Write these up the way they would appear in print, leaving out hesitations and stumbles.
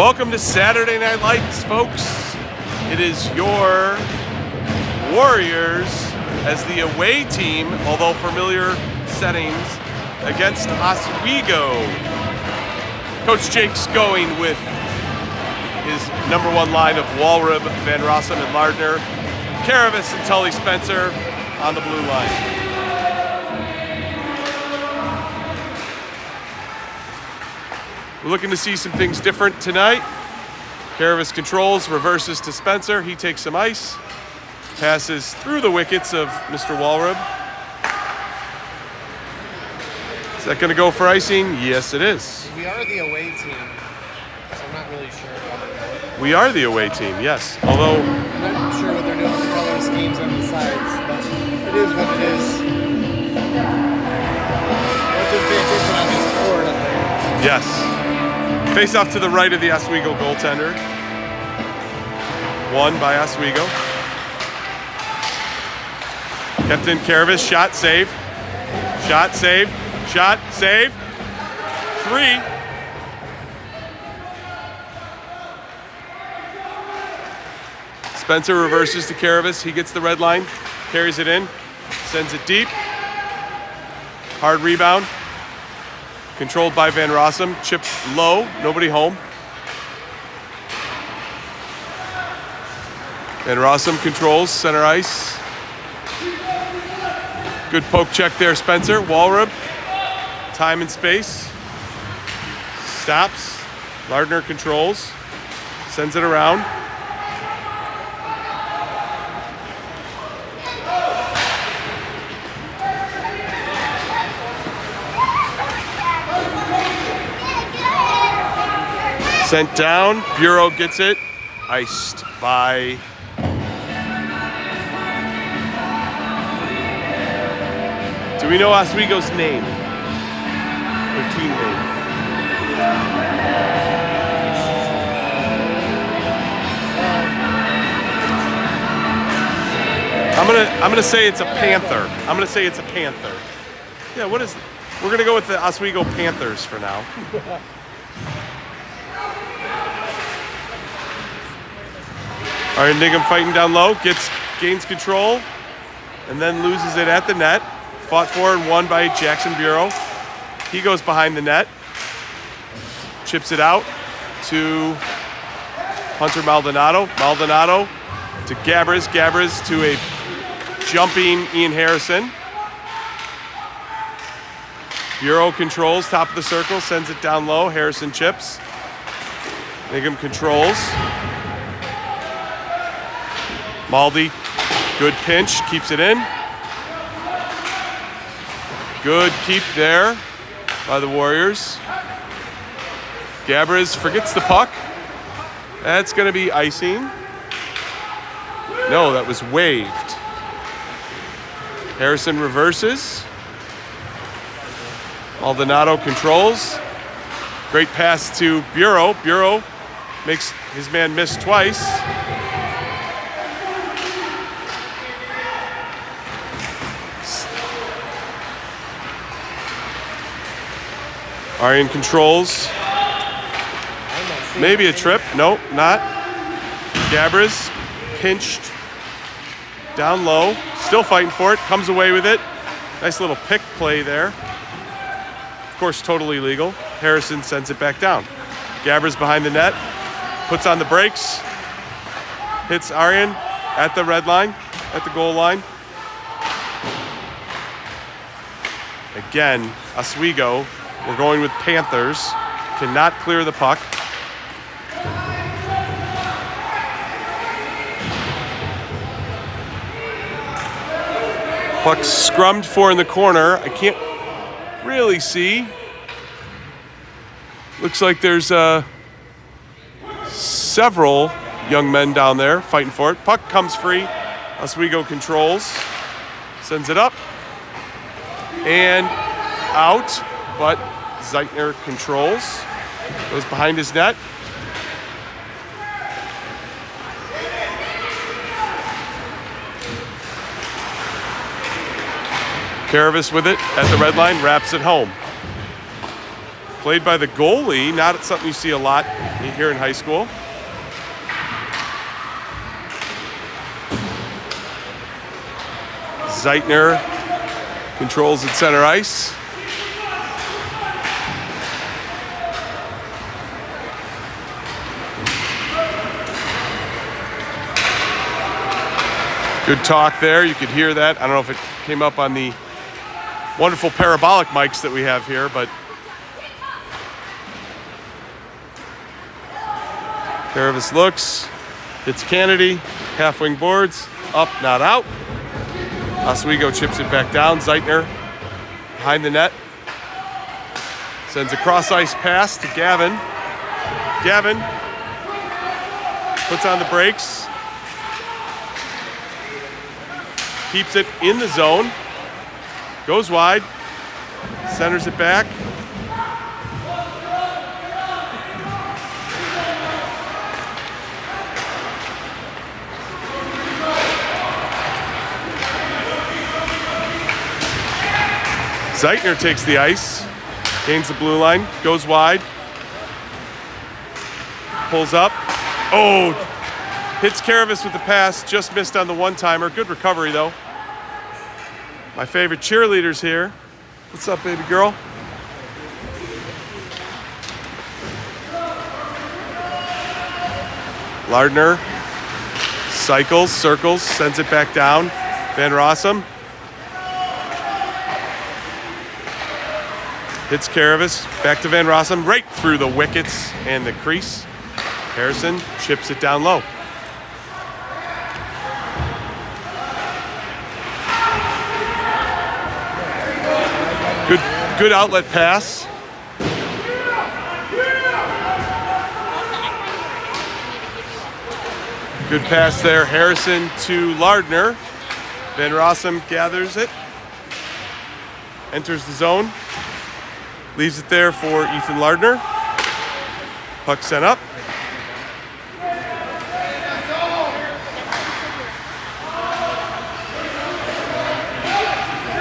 Welcome to Saturday Night Lights, folks. It is your Warriors as the away team, although familiar settings, against Oswego. Coach Jake's going with his number one line of Walrib, Van Rossum, and Lardner. Caravis and Tully Spencer on the blue line. We're looking to see some things different tonight. Caravis controls, reverses to Spencer. He takes some ice, passes through the wickets of Mr. Walrib. Is that going to go for icing? Yes, it is. We are the away team, so I'm not really sure about it. We are the away team, yes. Although I'm not sure what they're doing with the color schemes on the sides, but it is what it is. What did pay attention on this score up there? yes. Face off to the right of the Oswego goaltender. Won by Oswego. Kept in Caravis, shot, save. Shot, save. Shot, save. 3. Spencer reverses to Caravis. He gets the red line, carries it in, sends it deep. Hard rebound. Controlled by Van Rossum. Chipped low, nobody home. Van Rossum controls center ice. Good poke check there, Spencer. Walrib. Time and space. Stops. Lardner controls. Sends it around. Sent down. Bureau gets it. Iced by do we know Oswego's name? Their team name? I'm gonna say it's a Panther. I'm gonna say it's a Panther. Yeah, what is? We're gonna go with the Oswego Panthers for now. Iron Diggum fighting down low, gains control, and then loses it at the net. Fought for and won by Jackson Bureau. He goes behind the net, chips it out to Hunter Maldonado. Maldonado to Gabbers. Gabbers to a jumping Ian Harrison. Bureau controls, top of the circle, sends it down low. Harrison chips. Diggum controls. Maldi, good pinch, keeps it in. Good keep there by the Warriors. Gabbers forgets the puck. That's going to be icing. No, that was waved. Harrison reverses. Maldonado controls. Great pass to Bureau. Bureau makes his man miss twice. Arian controls. Maybe a trip. Nope, not. Gabbers pinched down low. Still fighting for it. Comes away with it. Nice little pick play there. Of course, totally legal. Harrison sends it back down. Gabbers behind the net. Puts on the brakes. Hits Arian at the red line. At the goal line. Again, Oswego. We're going with Panthers. Cannot clear the puck. Puck scrummed for in the corner. I can't really see. Looks like there's several young men down there fighting for it. Puck comes free. Oswego controls. Sends it up. And out. But Zeitner controls, goes behind his net. Caravis with it at the red line, wraps it home. Played by the goalie, not something you see a lot here in high school. Zeitner controls at center ice. Good talk there. You could hear that. I don't know if it came up on the wonderful parabolic mics that we have here, but Karavis looks, hits Kennedy, half-wing boards, up, not out. Oswego chips it back down. Zeitner behind the net. Sends a cross-ice pass to Gavin. Gavin puts on the brakes. Keeps it in the zone. Goes wide. Centers it back. Zeitner takes the ice, gains the blue line, goes wide, pulls up. Oh, hits Karavis with the pass, just missed on the one-timer. Good recovery, though. My favorite cheerleaders here. What's up, baby girl? Lardner cycles, circles, sends it back down. Van Rossum hits Karavis, back to Van Rossum, right through the wickets and the crease. Harrison chips it down low. Good outlet pass. Good pass there, Harrison to Lardner. Van Rossum gathers it, enters the zone. Leaves it there for Ethan Lardner. Puck sent up.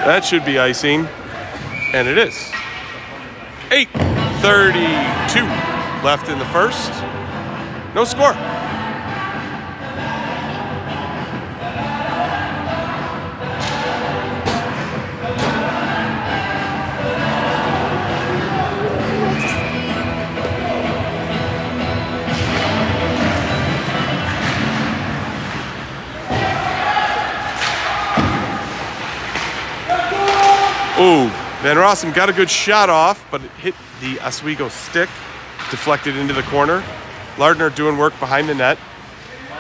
That should be icing, and it is. 8:32 left in the first. No score. Ooh, Van Rossum got a good shot off, but it hit the Oswego stick, deflected into the corner. Lardner doing work behind the net.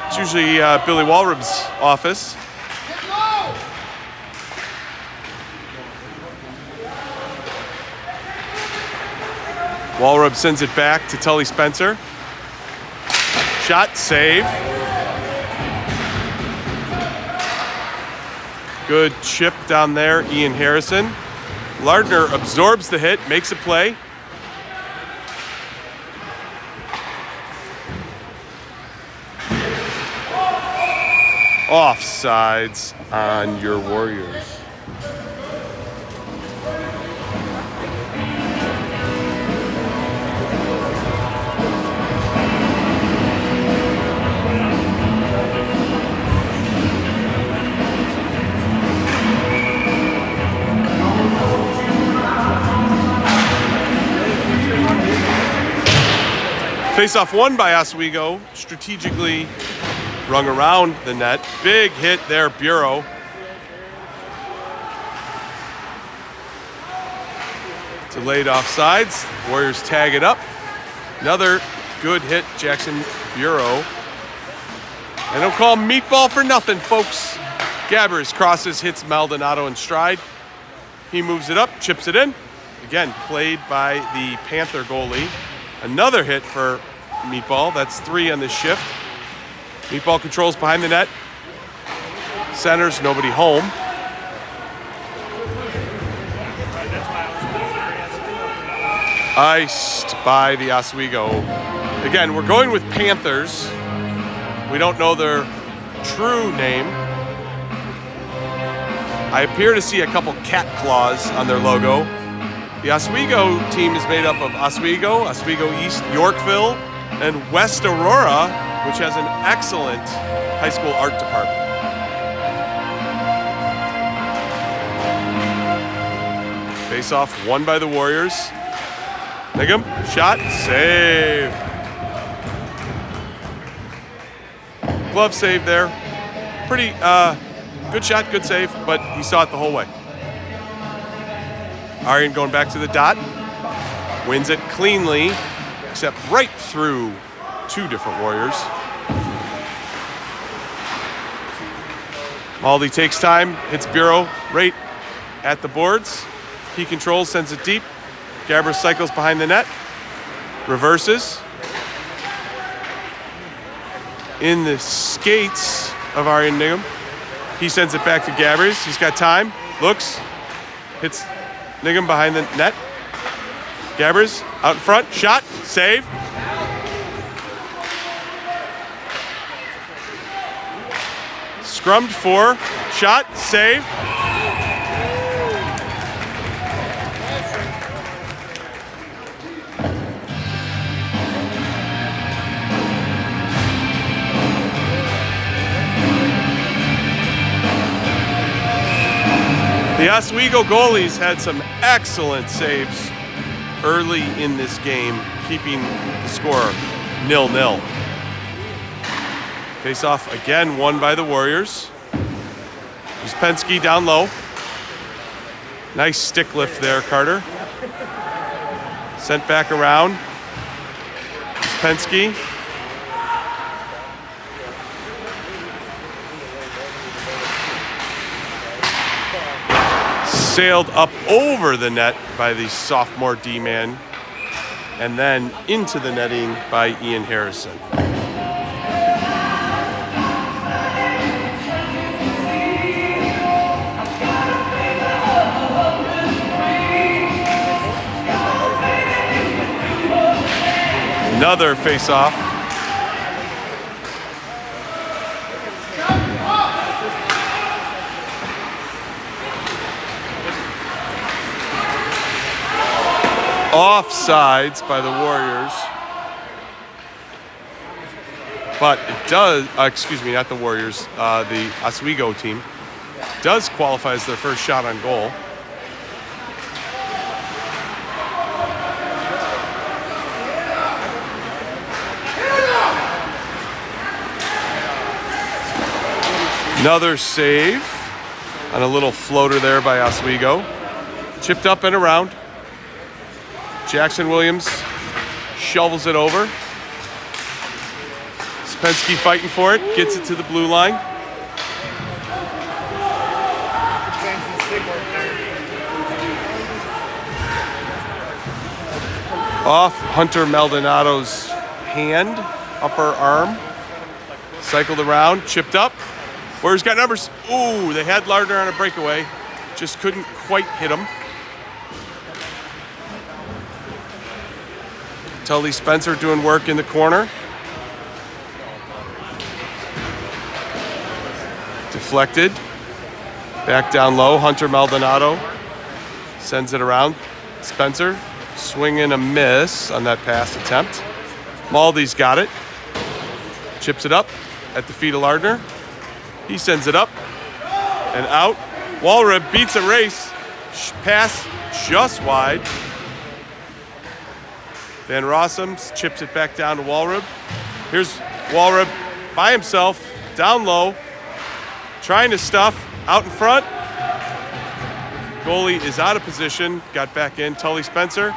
It's usually Billy Walrub's office. Walrub sends it back to Tully Spencer. Shot, save. Good chip down there, Ian Harrison. Lardner absorbs the hit, makes a play. Offsides on your Warriors. Face-off won by Oswego, strategically rung around the net. Big hit there, Bureau. Delayed offsides. Warriors tag it up. Another good hit, Jackson Bureau. I don't call him meatball for nothing, folks. Gabbers crosses, hits Maldonado in stride. He moves it up, chips it in. Again, played by the Panther goalie. Another hit for Meatball. That's 3 on this shift. Meatball controls behind the net. Centers, nobody home. Iced by the Oswego. Again, we're going with Panthers. We don't know their true name. I appear to see a couple cat claws on their logo. The Oswego team is made up of Oswego, Oswego East, Yorkville, and West Aurora, which has an excellent high school art department. Face-off won by the Warriors. Nigham, shot, save. Glove save there. Pretty good shot, good save, but he saw it the whole way. Aryan going back to the dot. Wins it cleanly, except right through two different Warriors. Maldi takes time, hits Bureau right at the boards. He controls, sends it deep. Gabbers cycles behind the net. Reverses. In the skates of Aryan Nigham. He sends it back to Gabbers. He's got time. Looks. Hits Nigham behind the net. Gabbers out in front. Shot. Save. Scrummed for. Shot. Save. The Oswego goalies had some excellent saves early in this game, keeping the score 0-0. Face-off again won by the Warriors. Uspensky down low. Nice stick lift there, Carter. Sent back around. Uspensky. Sailed up over the net by the sophomore D-man and then into the netting by Ian Harrison. Another face-off. Offsides by the Warriors. But it does, excuse me, not the Warriors, the Oswego team does qualify as their first shot on goal. Another save on a little floater there by Oswego. Chipped up and around. Jackson Williams shovels it over. Spensky fighting for it, gets it to the blue line. Off Hunter Maldonado's hand, upper arm. Cycled around, chipped up. Warriors got numbers. Ooh, they had Lardner on a breakaway. Just couldn't quite hit him. Tully Spencer doing work in the corner. Deflected. Back down low. Hunter Maldonado sends it around. Spencer swing and a miss on that pass attempt. Maldi's got it. Chips it up at the feet of Lardner. He sends it up and out. Walrib beats a race. Pass just wide. Van Rossum chips it back down to Walrib. Here's Walrib by himself, down low, trying to stuff, out in front. Goalie is out of position, got back in. Tully Spencer.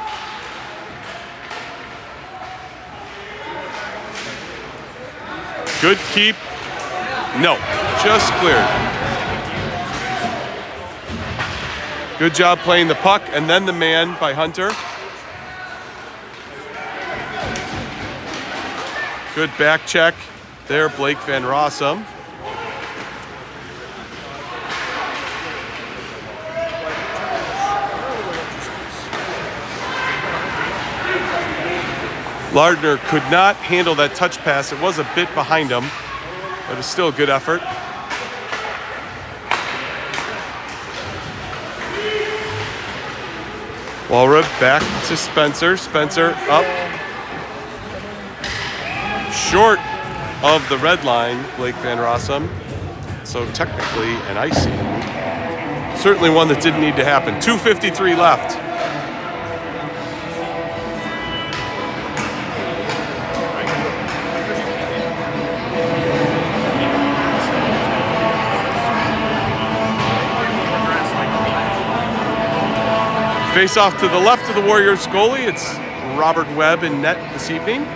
Good keep. No, just cleared. Good job playing the puck, and then the man by Hunter. Good back check there, Blake Van Rossum. Lardner could not handle that touch pass. It was a bit behind him, but it's still a good effort. Walrub back to Spencer. Spencer up. Short of the red line, Blake Van Rossum. So technically an icing. Certainly one that didn't need to happen. 2:53 left. Face off to the left of the Warriors goalie. It's Robert Webb in net this evening.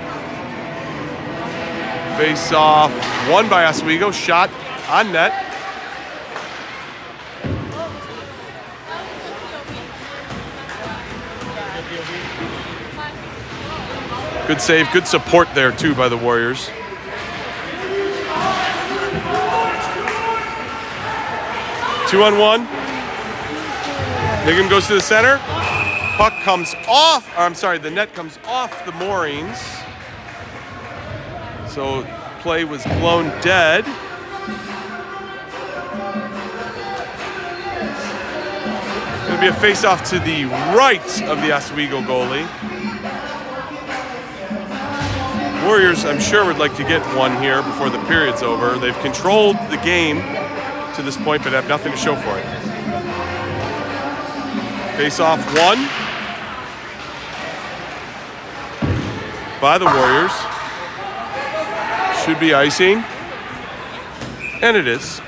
Face off won by Oswego. Shot on net. Good save, good support there too by the Warriors. Two on one. Niggum goes to the center. Puck comes off, or I'm sorry, the net comes off the moorings. So play was blown dead. Going to be a face-off to the right of the Oswego goalie. Warriors, I'm sure, would like to get one here before the period's over. They've controlled the game to this point, but have nothing to show for it. Face-off won by the Warriors. Should be icing, and it is.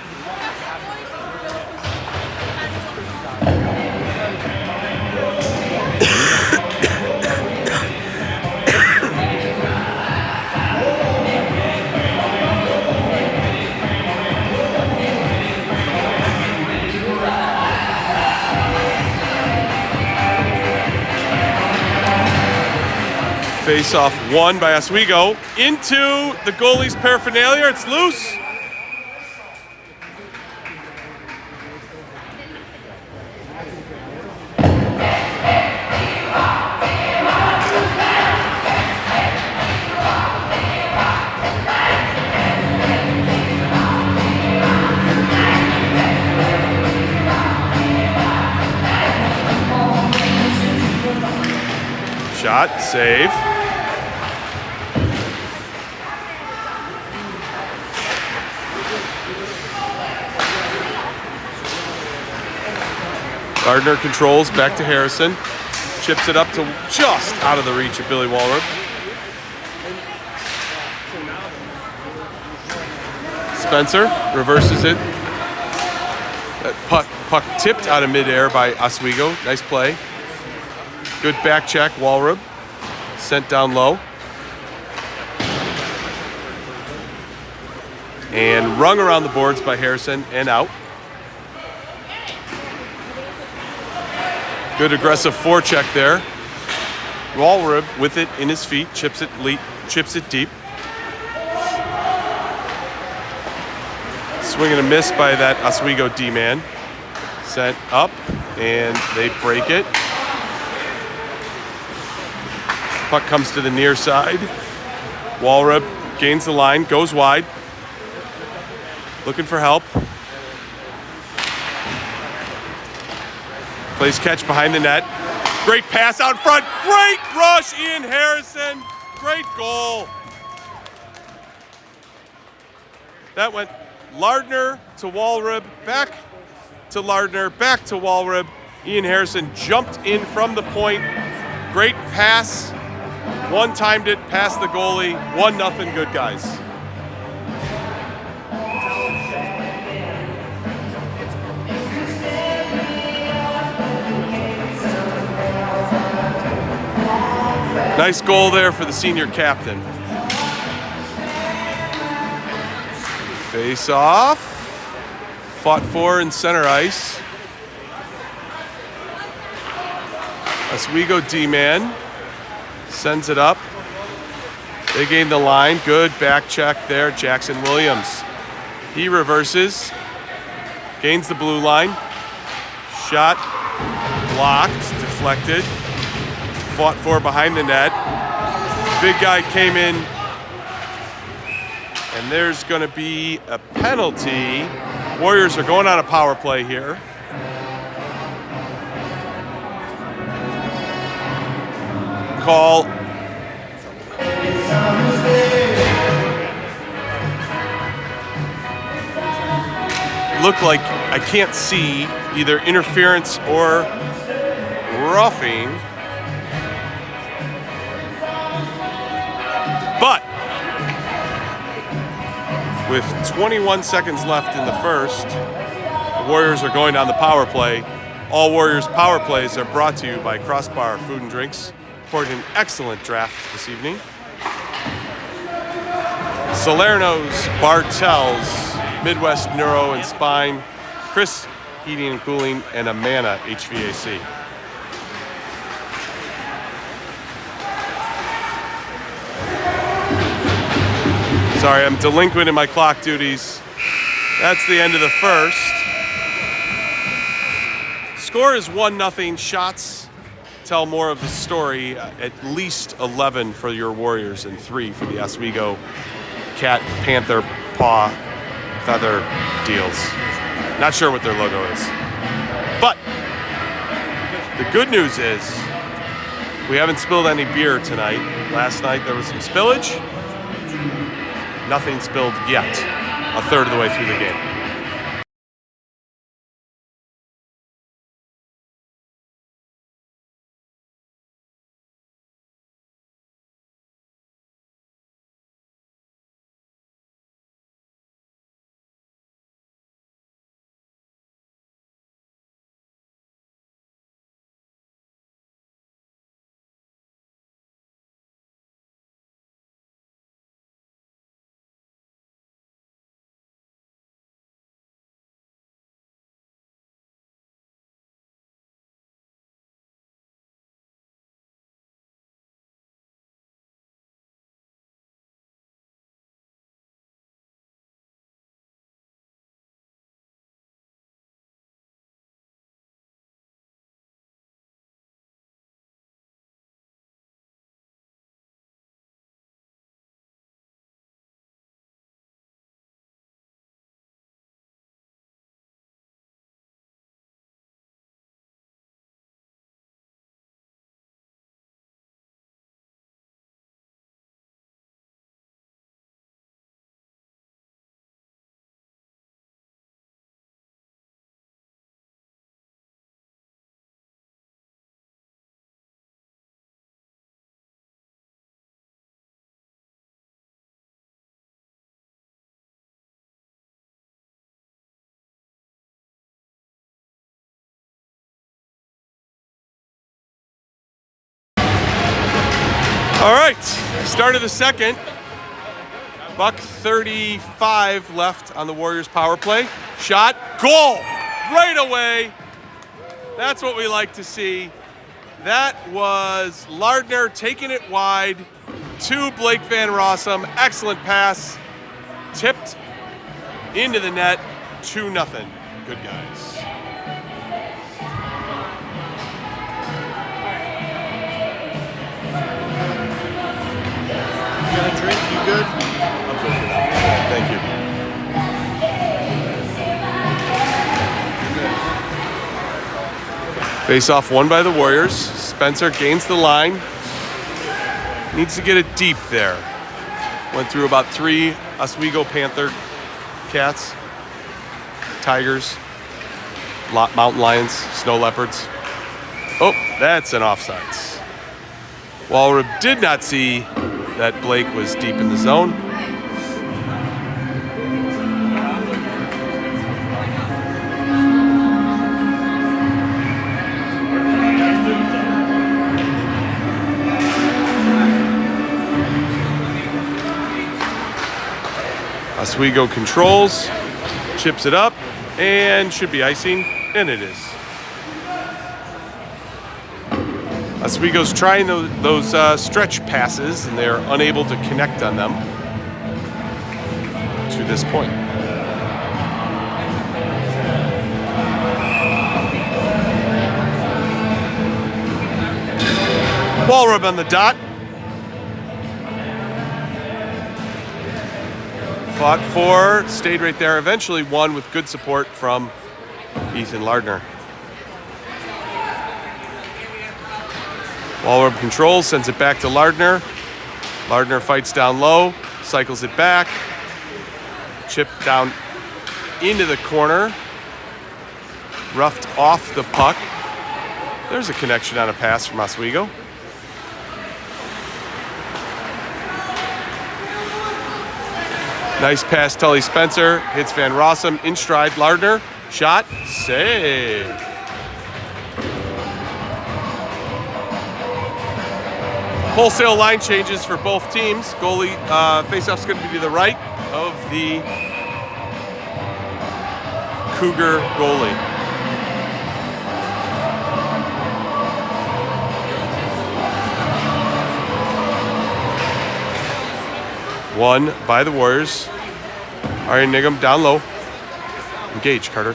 Face-off won by Oswego into the goalie's paraphernalia. It's loose. Shot, save. Gardner controls back to Harrison. Chips it up to just out of the reach of Billy Walrop. Spencer reverses it. That puck tipped out of midair by Oswego. Nice play. Good back check, Walrop. Sent down low. And rung around the boards by Harrison and out. Good aggressive forecheck there. Walrop with it in his feet, chips it deep. Swing and a miss by that Oswego D-man. Sent up, and they break it. Puck comes to the near side. Walrop gains the line, goes wide. Looking for help. Plays catch behind the net. Great pass out front. Great rush, Ian Harrison. Great goal. That went Lardner to Walrop, back to Lardner, back to Walrop. Ian Harrison jumped in from the point. Great pass. One-timed it past the goalie. 1-0, good guys. Nice goal there for the senior captain. Face off. Fought for in center ice. Oswego D-man sends it up. They gain the line. Good back check there, Jackson Williams. He reverses. Gains the blue line. Shot blocked, deflected. Fought for behind the net. Big guy came in, and there's going to be a penalty. Warriors are going on a power play here. call. Looked like I can't see either interference or roughing. But with 21 seconds left in the first, the Warriors are going on the power play. All Warriors power plays are brought to you by Crossbar Food and Drinks. Poured an excellent draft this evening. Salerno's, Bartell's, Midwest Neuro and Spine, Chris Heating and Cooling, and Amana HVAC. Sorry, I'm delinquent in my clock duties. That's the end of the first. Score is 1-0. Shots tell more of the story. At least 11 for your Warriors and 3 for the Oswego Cat, Panther, Paw, Feather deals. Not sure what their logo is. But the good news is we haven't spilled any beer tonight. Last night there was some spillage. Nothing spilled yet, a third of the way through the game. All right, start of the second. $1:35 left on the Warriors power play. Shot, goal, right away. That's what we like to see. That was Lardner taking it wide to Blake Van Rossum. Excellent pass, tipped into the net, 2-0. Good guys. You got a drink? You good? Thank you. Face off won by the Warriors. Spencer gains the line. Needs to get it deep there. Went through about 3 Oswego Panther cats, tigers, mountain lions, snow leopards. Oh, that's an offsides. Walrub did not see that Blake was deep in the zone. Oswego controls, chips it up, and should be icing, and it is. Oswego's trying those stretch passes, and they're unable to connect on them to this point. Ball rub on the dot. Fought for, stayed right there, eventually won with good support from Ethan Lardner. Walrub controls, sends it back to Lardner. Lardner fights down low, cycles it back. Chip down into the corner. Roughed off the puck. There's a connection on a pass from Oswego. Nice pass, Tully Spencer. Hits Van Rossum in stride. Lardner, shot, save. Wholesale line changes for both teams. Goalie faceoff's going to be to the right of the Cougar goalie. Won by the Warriors. Aryan Nigam down low. Engage, Carter.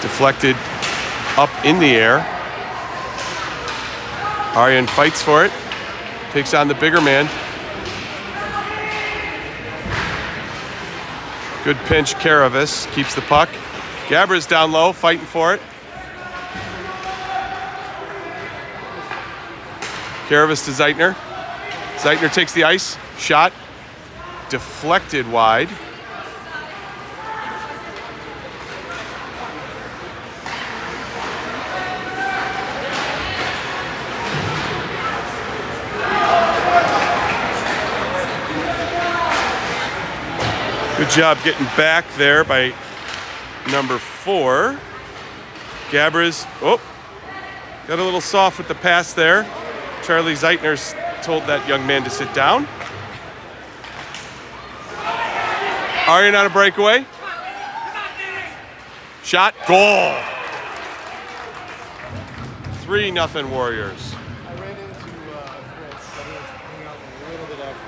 Deflected up in the air. Aryan fights for it. Takes on the bigger man. Good pinch, Karavis keeps the puck. Gabra's down low, fighting for it. Karavis to Zeitner. Zeitner takes the ice. Shot. Deflected wide. Good job getting back there by number 4. Gabra's, got a little soft with the pass there. Charlie Zeitner's told that young man to sit down. Aryan on a breakaway. Shot, goal. 3-0 Warriors. I ran into Chris. I was hanging out a little bit after.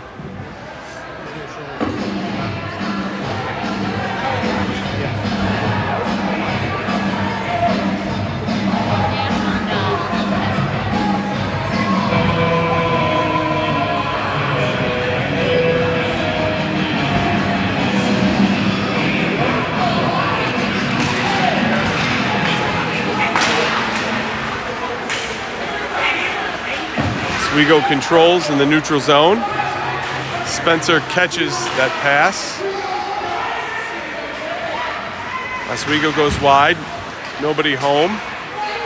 Oswego controls in the neutral zone. Spencer catches that pass. Oswego goes wide. Nobody home.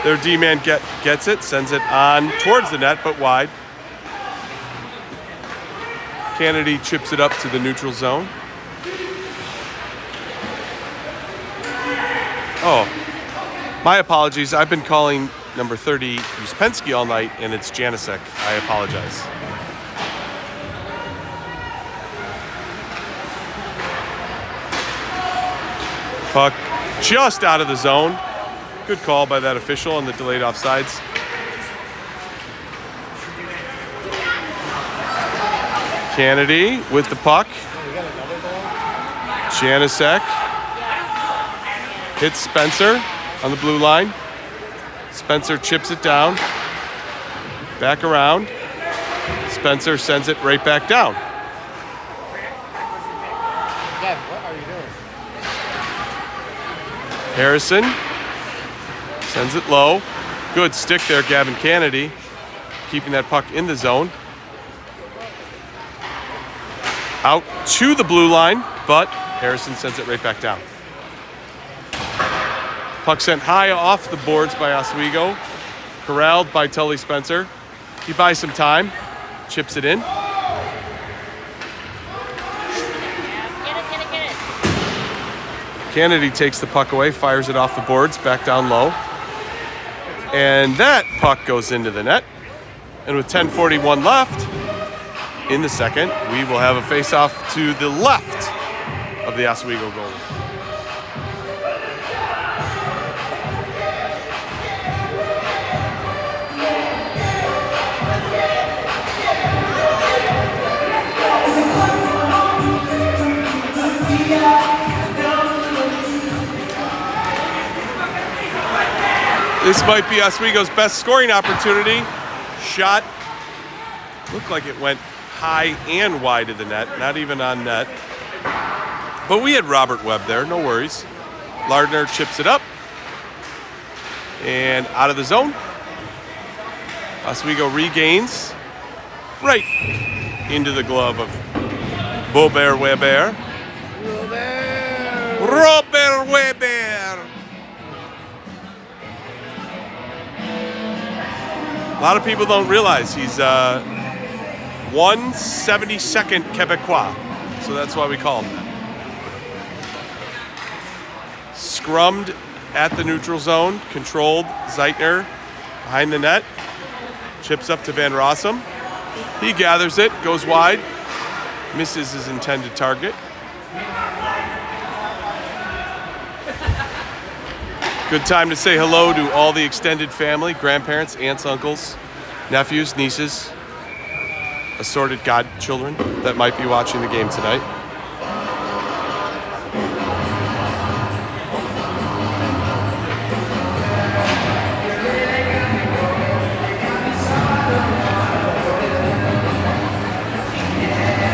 Their D-man gets it, sends it on towards the net, but wide. Kennedy chips it up to the neutral zone. Oh, my apologies. I've been calling number 30 Uspensky all night, and it's Janicek. I apologize. Puck just out of the zone. Good call by that official on the delayed offsides. Kennedy with the puck. Janicek hits Spencer on the blue line. Spencer chips it down. Back around. Spencer sends it right back down. Kev, what are you doing? Harrison sends it low. Good stick there, Gavin Kennedy, keeping that puck in the zone. Out to the blue line, but Harrison sends it right back down. Puck sent high off the boards by Oswego. Corralled by Tully Spencer. He buys some time, chips it in. Get it. Kennedy takes the puck away, fires it off the boards, back down low. And that puck goes into the net. And with 10:41 left in the second, we will have a face-off to the left of the Oswego goal. This might be Oswego's best scoring opportunity. Shot looked like it went high and wide of the net, not even on net. But we had Robert Webb there, no worries. Lardner chips it up. And out of the zone. Oswego regains. Right into the glove of Robert Weber. Robert Weber. A lot of people don't realize he's 1/72nd Quebecois, so that's why we call him that. Scrummed at the neutral zone, controlled. Zeitner behind the net, chips up to Van Rossum. He gathers it, goes wide, misses his intended target. Good time to say hello to all the extended family, grandparents, aunts, uncles, nephews, nieces, assorted godchildren that might be watching the game tonight.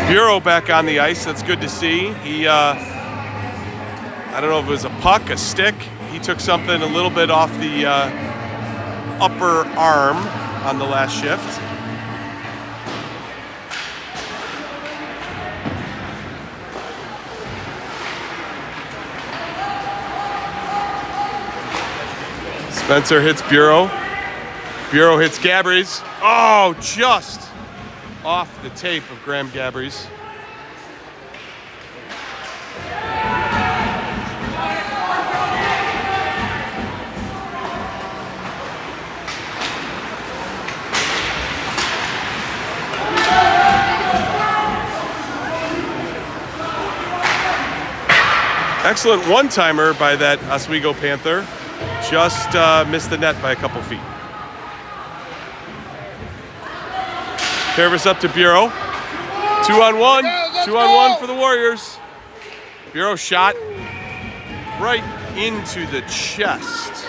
Bureau back on the ice. That's good to see. He, I don't know if it was a puck, a stick. He took something a little bit off the upper arm on the last shift. Spencer hits Bureau. Bureau hits Gabbries. Oh, just off the tape of Graham Gabbries. Excellent one-timer by that Oswego Panther. Just missed the net by a couple feet. Carvis up to Bureau. 2-on-1. 2-on-1 for the Warriors. Bureau shot right into the chest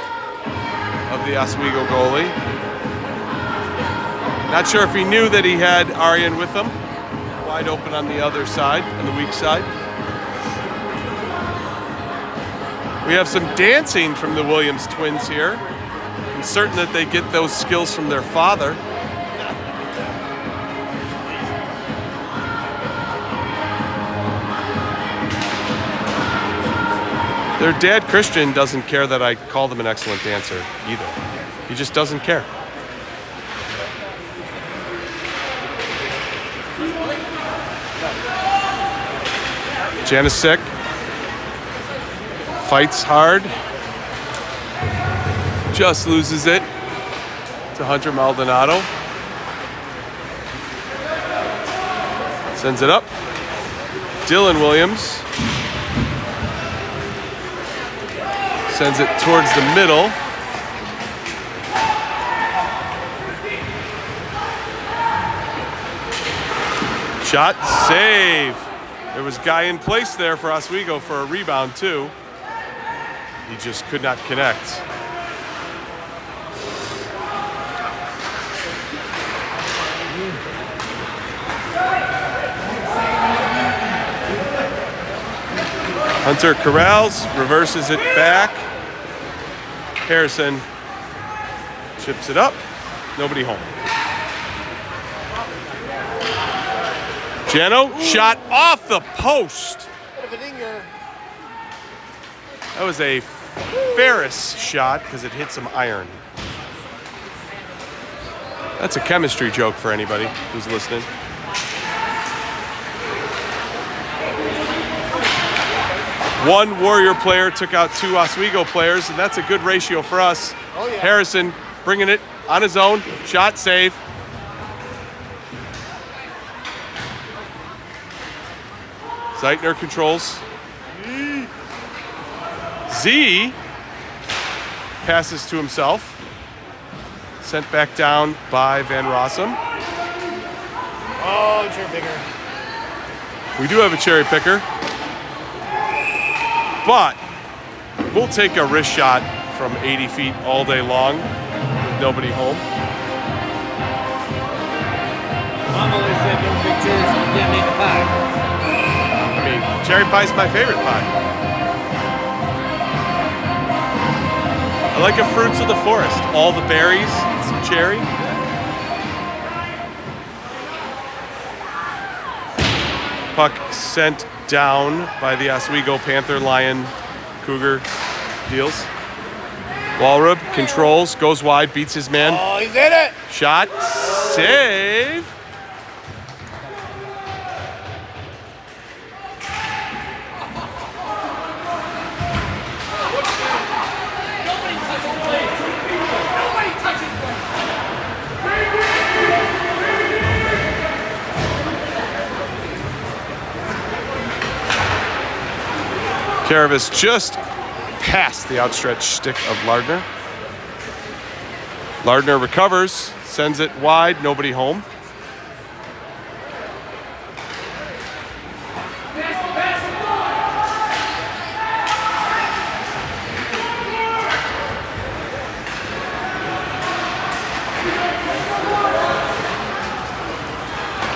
of the Oswego goalie. Not sure if he knew that he had Aryan with him. Wide open on the other side, on the weak side. We have some dancing from the Williams twins here. I'm certain that they get those skills from their father. Their dad, Christian, doesn't care that I call them an excellent dancer either. He just doesn't care. Janisic fights hard. Just loses it to Hunter Maldonado. Sends it up. Dylan Williams sends it towards the middle. Shot, save. There was a guy in place there for Oswego for a rebound too. He just could not connect. Hunter corrals, reverses it back. Harrison chips it up. Nobody home. Jano, shot off the post. That was a Ferris shot because it hit some iron. That's a chemistry joke for anybody who's listening. One Warrior player took out two Oswego players, and that's a good ratio for us. Oh, yeah. Harrison bringing it on his own. Shot, save. Zeitner controls. Z passes to himself. Sent back down by Van Rossum. Oh, cherry picker. We do have a cherry picker. But we'll take a wrist shot from 80 feet all day long with nobody home. Mom always said don't pick cherries when you can't make a pie. I mean, cherry pie's my favorite pie. I like a fruits of the forest. All the berries, some cherry. Puck sent down by the Oswego Panther, Lion, Cougar deals. Walrub controls, goes wide, beats his man. Oh, he's in it! Shot, save. Karavis just past the outstretched stick of Lardner. Lardner recovers, sends it wide, nobody home.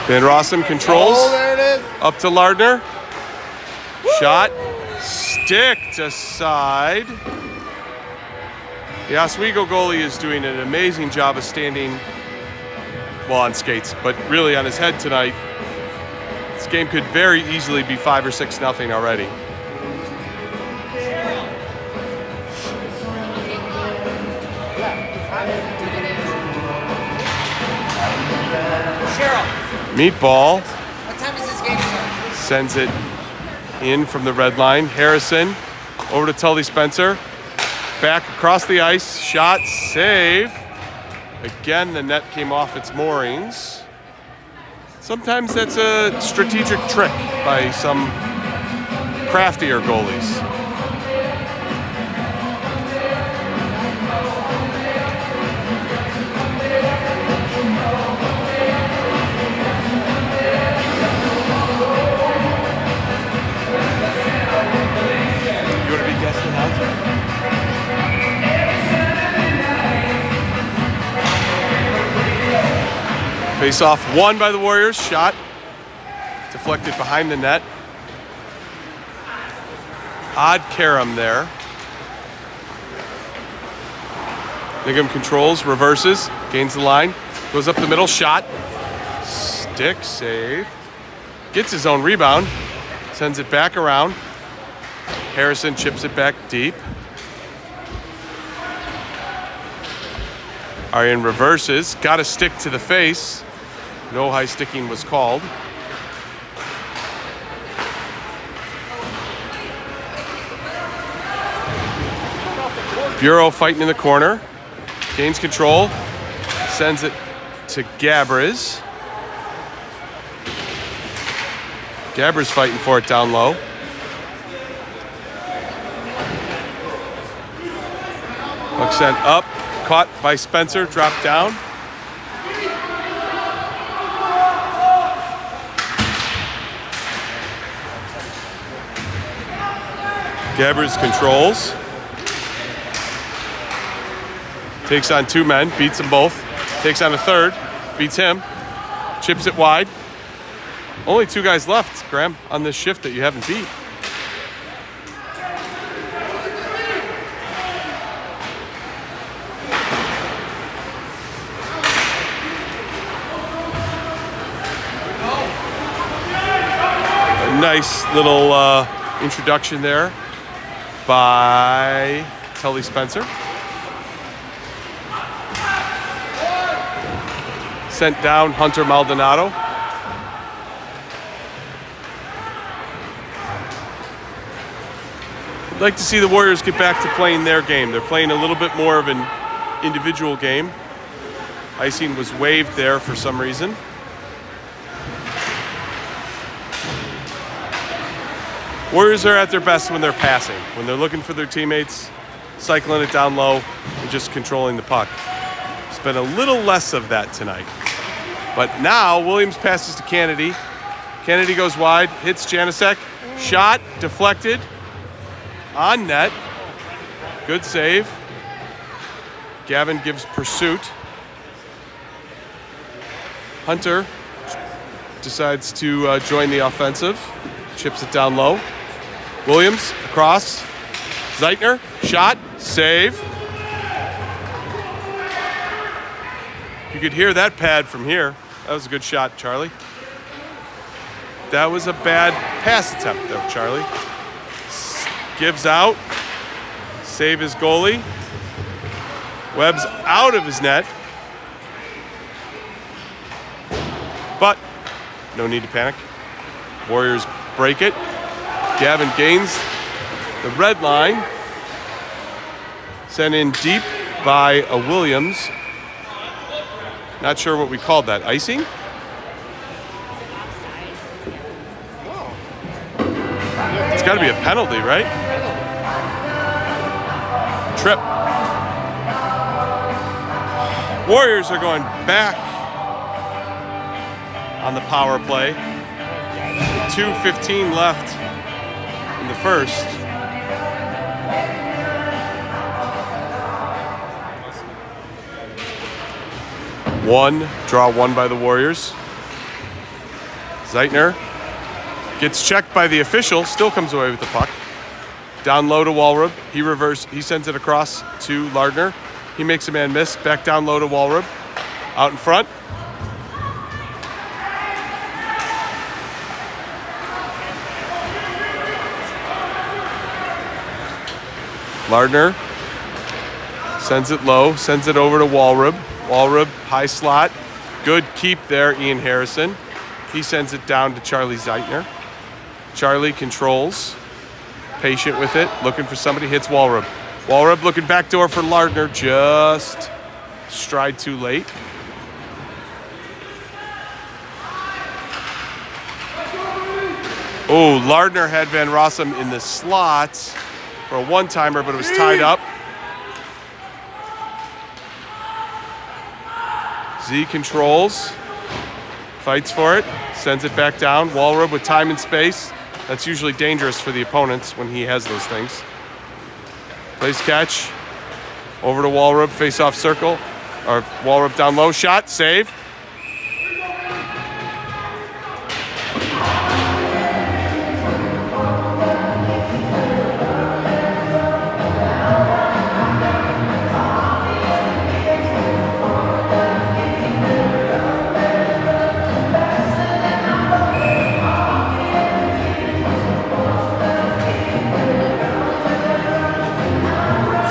Van Rossum controls. Oh, there it is. Up to Lardner. Shot. Sticked aside. The Oswego goalie is doing an amazing job of standing, well, on skates, but really on his head tonight. This game could very easily be 5 or 6-0 already. Meatball. What time is this game start? Sends it in from the red line. Harrison over to Tully Spencer. Back across the ice. Shot, save. Again, the net came off its moorings. Sometimes that's a strategic trick by some craftier goalies. Face off won by the Warriors. Shot deflected behind the net. Odd carom there. Nigam controls, reverses, gains the line, goes up the middle. Shot. Stick save. Gets his own rebound. Sends it back around. Harrison chips it back deep. Aryan reverses. Got a stick to the face. No high sticking was called. Bureau fighting in the corner. Gains control. Sends it to Gabrez. Gabrez fighting for it down low. Puck sent up. Caught by Spencer. Dropped down. Gabrez controls. Takes on 2 men, beats them both. Takes on a third, beats him. Chips it wide. Only 2 guys left, Graham, on this shift that you haven't beat. A nice little introduction there by Tully Spencer. Sent down Hunter Maldonado. I'd like to see the Warriors get back to playing their game. They're playing a little bit more of an individual game. Icing was waived there for some reason. Warriors are at their best when they're passing, when they're looking for their teammates, cycling it down low, and just controlling the puck. It's been a little less of that tonight. But now Williams passes to Kennedy. Kennedy goes wide, hits Janasek. Shot, deflected, on net. Good save. Gavin gives pursuit. Hunter decides to join the offensive. Chips it down low. Williams across. Zeitner, shot, save. could hear that pad from here. That was a good shot, Charlie. That was a bad pass attempt, though, Charlie. Gives out. Save his goalie. Webb's out of his net. But no need to panic. Warriors break it. Gavin gains the red line. Sent in deep by a Williams. Not sure what we called that. Icing? It's got to be a penalty, right? Trip. Warriors are going back on the power play. 2:15 left in the first. Draw one by the Warriors. Zeitner gets checked by the official, still comes away with the puck. Down low to Walrub. He sends it across to Lardner. He makes a man miss. Back down low to Walrub. Out in front. Lardner sends it low, sends it over to Walrub. Walrub, high slot. Good keep there, Ian Harrison. He sends it down to Charlie Zeitner. Charlie controls. Patient with it, looking for somebody, hits Walrub. Walrub looking backdoor for Lardner, just stride too late. Oh, Lardner had Van Rossum in the slot for a one-timer, but it was tied up. Z controls, fights for it, sends it back down. Walrub with time and space. That's usually dangerous for the opponents when he has those things. Plays catch. Over to Walrub, face-off circle. Or Walrub down low, shot, save.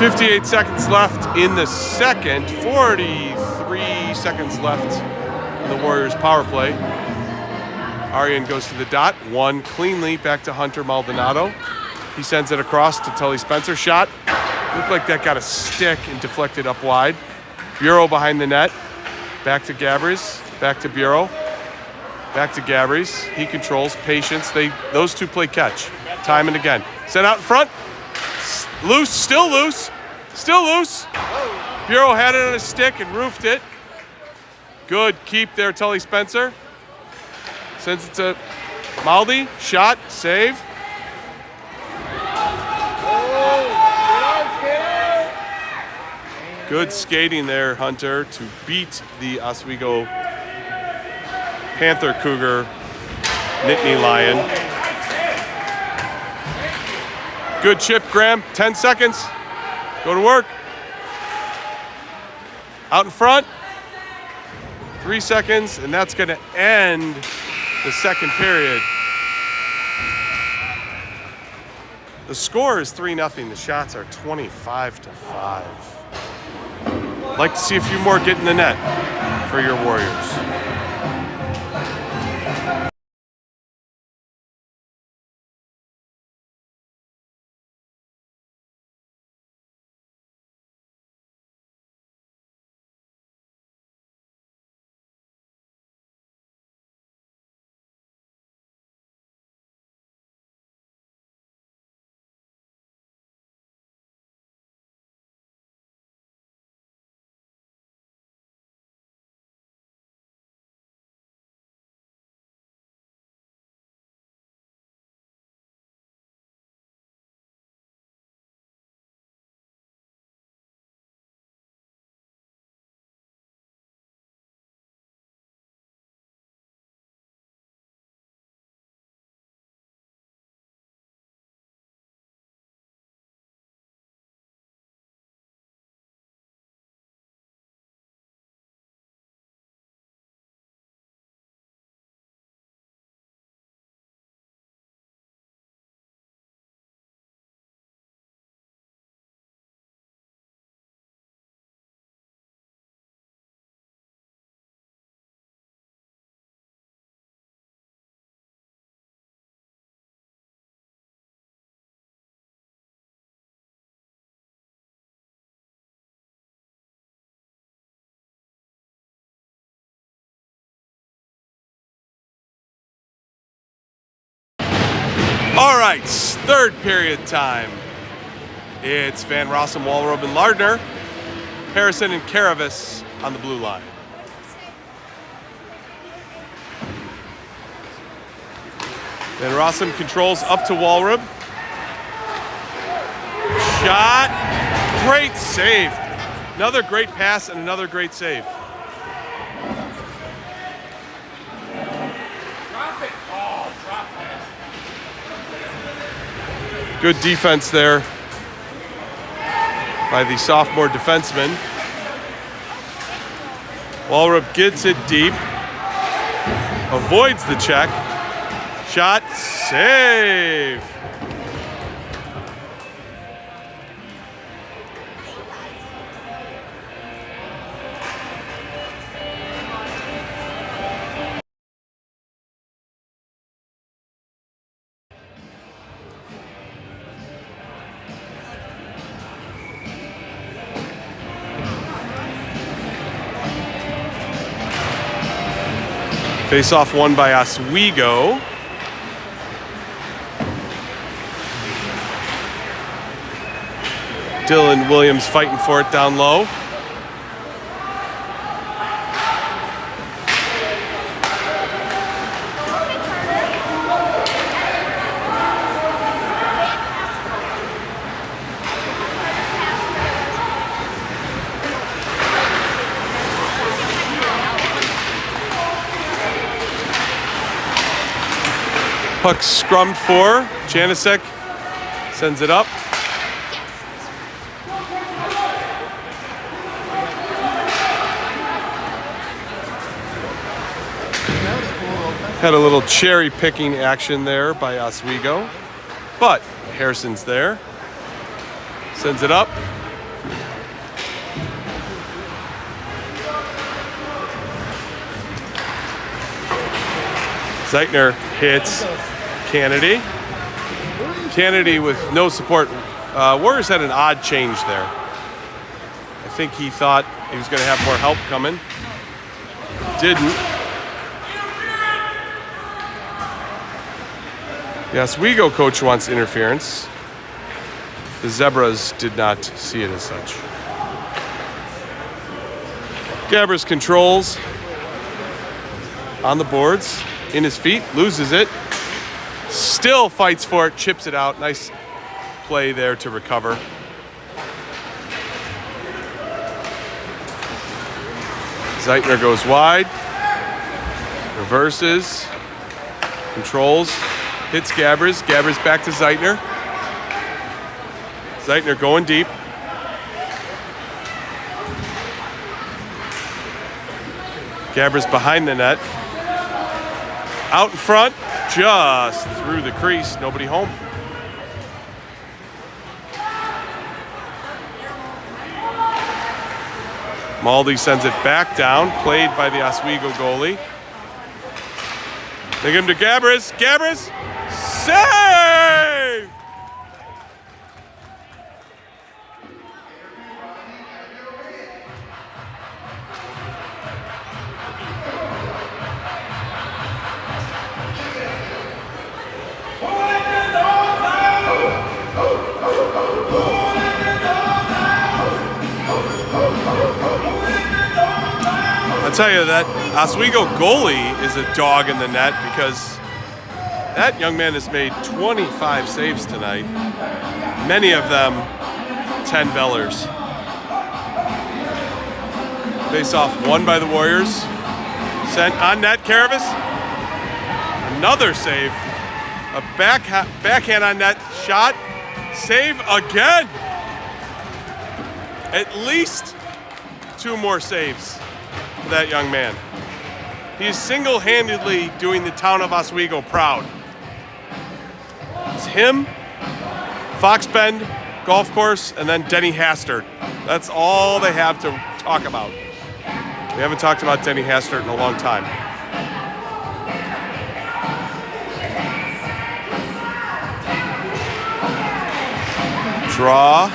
.58 seconds left in the second. 43 seconds left in the Warriors' power play. Arian goes to the dot. One cleanly back to Hunter Maldonado. He sends it across to Tully Spencer. Shot. Looked like that got a stick and deflected up wide. Bureau behind the net. Back to Gabbers. Back to Bureau. Back to Gabbers. He controls. Patience. Those two play catch. Time and again. Sent out in front. Loose, still loose, still loose. Bureau had it on a stick and roofed it. Good keep there, Tully Spencer. Sends it to Maldi, shot, save. Good skating there, Hunter, to beat the Oswego Panther Cougar Nittany Lion. Good chip, Graham. 10 seconds. Go to work. Out in front. 3 seconds, and that's going to end the second period. The score is 3-0. The shots are 25-5. Like to see a few more get in the net for your Warriors. right, third period time. It's Van Rossum, Walrobe, and Lardner. Harrison and Caravis on the blue line. Van Rossum controls up to Walrobe. Shot. Great save. Another great pass and another great save. Good defense there by the sophomore defenseman. Walrobe gets it deep, avoids the check. Shot, save. Face-off won by Oswego. Dylan Williams fighting for it down low. Puck scrummed for. Janicek sends it up. Had a little cherry picking action there by Oswego, but Harrison's there. Sends it up. Zeitner hits Kennedy. Kennedy with no support. Warriors had an odd change there. I think he thought he was going to have more help coming. Didn't. The Oswego coach wants interference. The Zebras did not see it as such. Gabbers controls on the boards, in his feet, loses it. Still fights for it, chips it out. Nice play there to recover. Zeitner goes wide, reverses, controls, hits Gabbers. Gabbers back to Zeitner. Zeitner going deep. Gabbers behind the net. Out in front, just through the crease, nobody home. Maldi sends it back down, played by the Oswego goalie. They give him to Gabbers. Gabbers, save! I'll tell you that Oswego goalie is a dog in the net because that young man has made 25 saves tonight. Many of them 10 bellers. Face-off won by the Warriors. Sent on net, Caravis. Another save. A backhand on net shot. Save again. At least 2 more saves for that young man. He is single-handedly doing the town of Oswego proud. It's him, Fox Bend Golf Course, and then Denny Hastert. That's all they have to talk about. We haven't talked about Denny Hastert in a long time. Draw.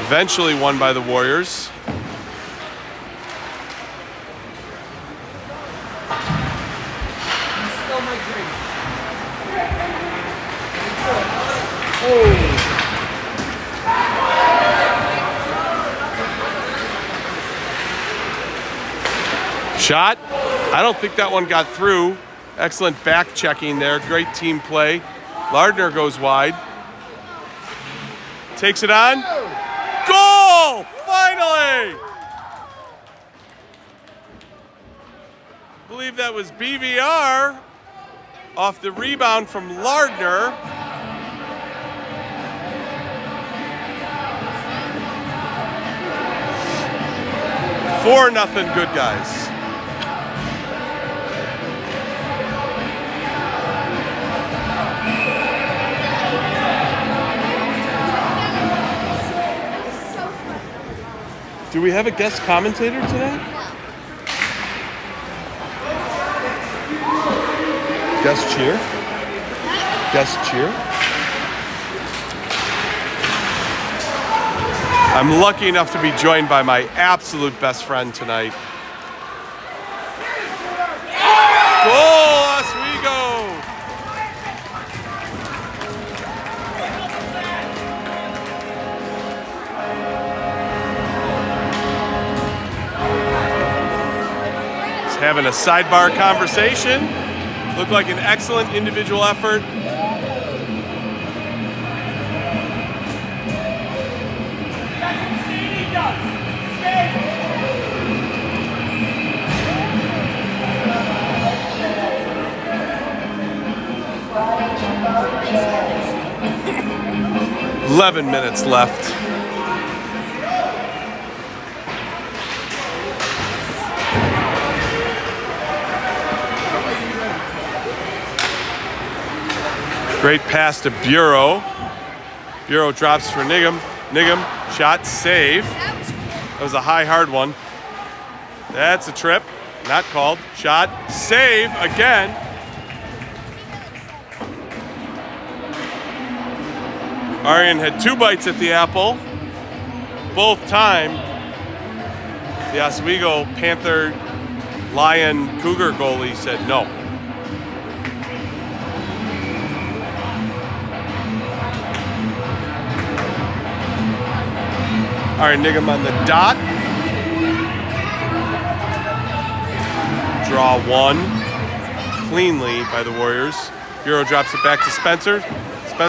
Eventually won by the Warriors. Shot. I don't think that one got through. Excellent back checking there. Great team play. Lardner goes wide. Takes it on. Goal! Finally! I believe that was BVR off the rebound from Lardner. Four nothing, good guys. Do we have a guest commentator today? Guest cheer? Guest cheer? I'm lucky enough to be joined by my absolute best friend tonight. Goal, Oswego! Having a sidebar conversation. Looked like an excellent individual effort. "11 minutes left. Great pass to Bureau. Bureau drops for Nigham. Nigham, shot, save. That was a high, hard one. That's a trip. Not called. Shot, save again. Arian had 2 bites at the apple. Both time, the Oswego Panther Lion Cougar goalie said no. All right, Nigham on the dot. Draw one cleanly by the Warriors. Bureau drops it back to Spencer.